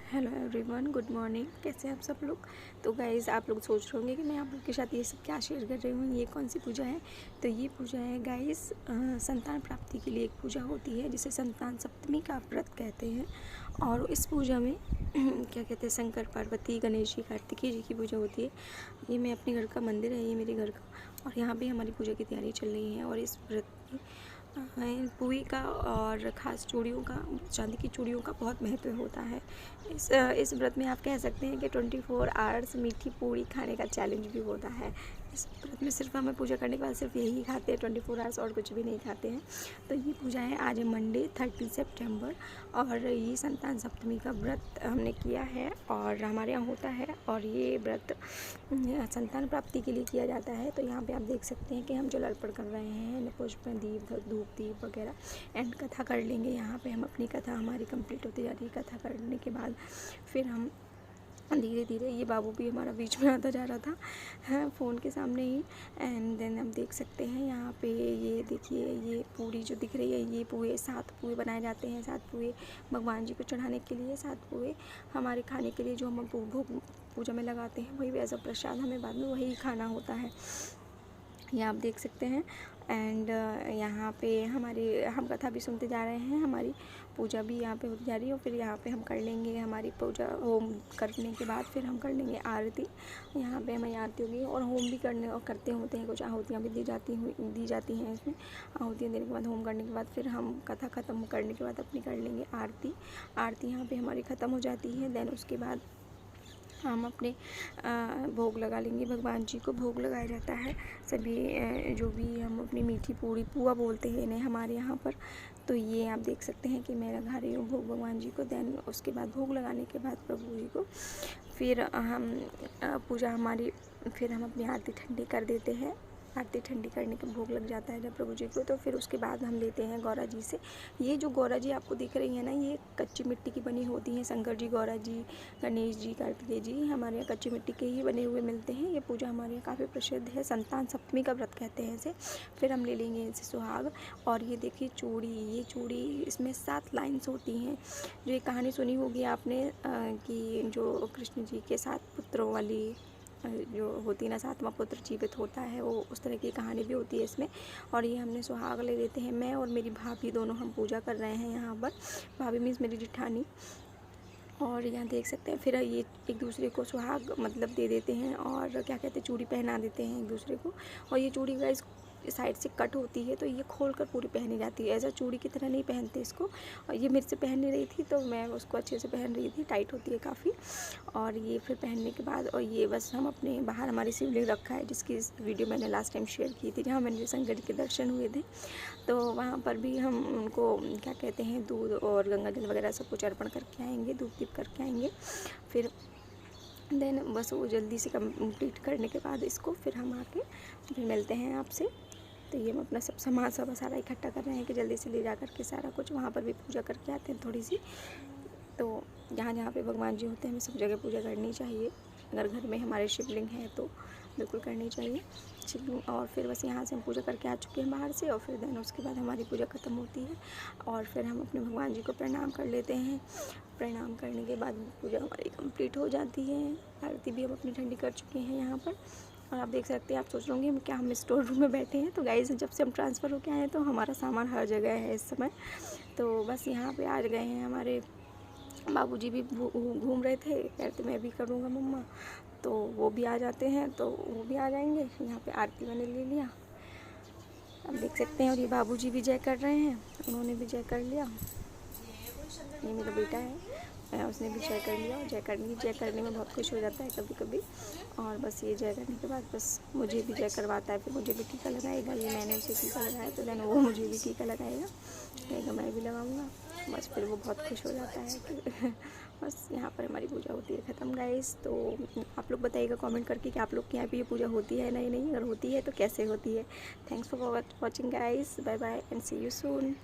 Hello everyone, good morning. कैसे हैं आप सब लोग। तो गाइज़, आप लोग सोच रहे होंगे कि मैं आप लोग के साथ ये सब क्या शेयर कर रही हूँ, ये कौन सी पूजा है। तो ये पूजा है गाइज़, संतान प्राप्ति के लिए एक पूजा होती है जिसे संतान सप्तमी का व्रत कहते हैं। और इस पूजा में क्या कहते हैं, शंकर पार्वती गणेश जी कार्तिकेय जी की पूजा होती है। ये मैं अपने घर का मंदिर है, ये मेरे घर का, और यहाँ पे हमारी पूजा की तैयारी चल रही है। और इस व्रत में पूरी का और ख़ास चूड़ियों का, चांदी की चूड़ियों का बहुत महत्व होता है। इस व्रत में आप कह सकते हैं कि 24 आवर्स मीठी पूरी खाने का चैलेंज भी होता है। इस व्रत में सिर्फ हमें पूजा करने के बाद सिर्फ यही खाते हैं, 24 आवर्स और कुछ भी नहीं खाते हैं। तो ये पूजा है, आज है मंडे 30 सितंबर, और ये संतान सप्तमी का व्रत हमने किया है और हमारे यहाँ होता है। और ये व्रत संतान प्राप्ति के लिए किया जाता है। तो यहाँ पे आप देख सकते हैं कि हम जल अर्पण कर रहे हैं, पुष्प दीप धूप दीप वगैरह, एंड कथा कर लेंगे। यहाँ पे हम अपनी कथा हमारी कंप्लीट होती जा रही है। कथा करने के बाद फिर हम धीरे धीरे, ये बाबू भी हमारा बीच में आता जा रहा था फ़ोन के सामने ही। एंड देन हम देख सकते हैं यहाँ पे, ये देखिए, ये पूरी जो दिख रही है, ये पूए 7 पूए बनाए जाते हैं। 7 पूए भगवान जी को चढ़ाने के लिए, 7 पूए हमारे खाने के लिए, जो हम भोग पूजा में लगाते हैं, वही एज अ प्रसाद हमें बाद में वही खाना होता है। ये आप देख सकते हैं। एंड यहाँ पे हम कथा भी सुनते जा रहे हैं, हमारी पूजा भी यहाँ पे होती जा रही है। और फिर यहाँ पे हम कर लेंगे हमारी पूजा, होम करने के बाद फिर हम कर लेंगे आरती। यहाँ पे हमारी आरती होगी और होम भी करने और करते होते हैं, कुछ आहुतियाँ भी दी जाती हैं इसमें। आहुतियाँ देने के बाद, होम करने के बाद, फिर हम कथा ख़त्म करने के बाद अपनी कर लेंगे आरती। आरती यहाँ पे हमारी ख़त्म हो जाती है। देन उसके बाद हम अपने भोग लगा लेंगे। भगवान जी को भोग लगाया जाता है सभी, जो भी हम अपनी मीठी पूड़ी, पुआ बोलते हैं इन्हें हमारे यहाँ पर। तो ये आप देख सकते हैं कि मैं लगा रही हूँ भोग भगवान जी को। देन उसके बाद भोग लगाने के बाद प्रभु जी को फिर हम पूजा हमारी, फिर हम अपनी आरती ठंडी कर देते हैं। आरती ठंडी करने के भोग लग जाता है जब प्रभु जी को, तो फिर उसके बाद हम लेते हैं गौरा जी से। ये जो गौरा जी आपको दिख रही है ना, ये कच्ची मिट्टी की बनी होती हैं। शंकर जी, गौरा जी, गणेश जी, कार्तिकेय जी हमारे यहाँ कच्ची मिट्टी के ही बने हुए मिलते हैं। ये पूजा हमारे यहाँ काफ़ी प्रसिद्ध है, संतान सप्तमी का व्रत कहते हैं इसे। फिर हम ले लेंगे इनसे सुहाग। और ये देखिए चूड़ी, ये चूड़ी, इसमें 7 लाइन्स होती हैं। जो ये कहानी सुनी होगी आपने कि जो कृष्ण जी के 7 पुत्रों वाली जो होती है ना, 7वां पुत्र जीवित होता है, वो उस तरह की कहानी भी होती है इसमें। और ये हमने सुहाग ले लेते हैं। मैं और मेरी भाभी दोनों हम पूजा कर रहे हैं यहाँ पर। भाभी मीन्स मेरी जेठानी। और यहाँ देख सकते हैं, फिर ये एक दूसरे को सुहाग मतलब दे देते हैं, और क्या कहते हैं, चूड़ी पहना देते हैं एक दूसरे को। और ये चूड़ी गाइस साइड से कट होती है, तो ये खोल कर पूरी पहनी जाती है। ऐसा चूड़ी की तरह नहीं पहनते इसको। और ये मेरे से पहन नहीं रही थी, तो मैं उसको अच्छे से पहन रही थी, टाइट होती है काफ़ी। और ये फिर पहनने के बाद, और ये बस हम अपने बाहर हमारी शिवलिंग रखा है, जिसकी वीडियो मैंने लास्ट टाइम शेयर की थी, जहाँ मैंने शंकर जी के दर्शन हुए थे। तो वहाँ पर भी हम उनको क्या कहते हैं, दूध और गंगा जल वगैरह सब कुछ अर्पण करके आएंगे, धूप दीप करके आएंगे। फिर देन बस वो जल्दी से कंप्लीट करने के बाद इसको फिर हम आके फिर मिलते हैं आपसे। तो ये हम अपना सब सामान सब सारा इकट्ठा कर रहे हैं कि जल्दी से ले जा करके सारा कुछ वहाँ पर भी पूजा करके आते हैं थोड़ी सी। तो जहाँ जहाँ पे भगवान जी होते हैं, हमें सब जगह पूजा करनी चाहिए। अगर घर में हमारे शिवलिंग है तो बिल्कुल करनी चाहिए शिवलिंग। और फिर बस यहाँ से हम पूजा करके आ चुके हैं बाहर से। और फिर देन उसके बाद हमारी पूजा ख़त्म होती है, और फिर हम अपने भगवान जी को प्रणाम कर लेते हैं। प्रणाम करने के बाद पूजा हमारी कंप्लीट हो जाती है। आरती भी हम अपनी ठंडी कर चुके हैं यहाँ पर। और आप देख सकते हैं, आप सोच रहे होंगे हम क्या, हम स्टोर रूम में बैठे हैं। तो गाइस, जब से हम ट्रांसफ़र होके आए हैं तो हमारा सामान हर जगह है इस समय। तो बस यहाँ पे आ गए हैं। हमारे बाबूजी भी घूम रहे थे, कहते मैं भी करूँगा मम्मा, तो वो भी आ जाते हैं, तो वो भी आ जाएंगे। यहाँ पे आरती मैंने ले लिया, आप देख सकते हैं। और ये बाबूजी भी जय कर रहे हैं, उन्होंने भी जय कर लिया। ये मेरा बेटा है, उसने भी जय कर लिया। और जय करने में बहुत खुश हो जाता है कभी कभी। और बस ये जय करने के बाद बस मुझे भी जय करवाता है, फिर मुझे भी टीका लगाएगा। ये मैंने उसे टीका लगाया, तो देन वो मुझे भी टीका लगाएगा, कहेगा मैं भी लगाऊंगा। बस फिर वो बहुत खुश हो जाता है कि बस यहाँ पर हमारी पूजा होती है ख़त्म गाइस। तो आप लोग बताइएगा कमेंट करके कि आप लोग के यहाँ पे ये पूजा होती है नहीं, अगर होती है तो कैसे होती है। Thanks for watching guys, bye bye and see you soon.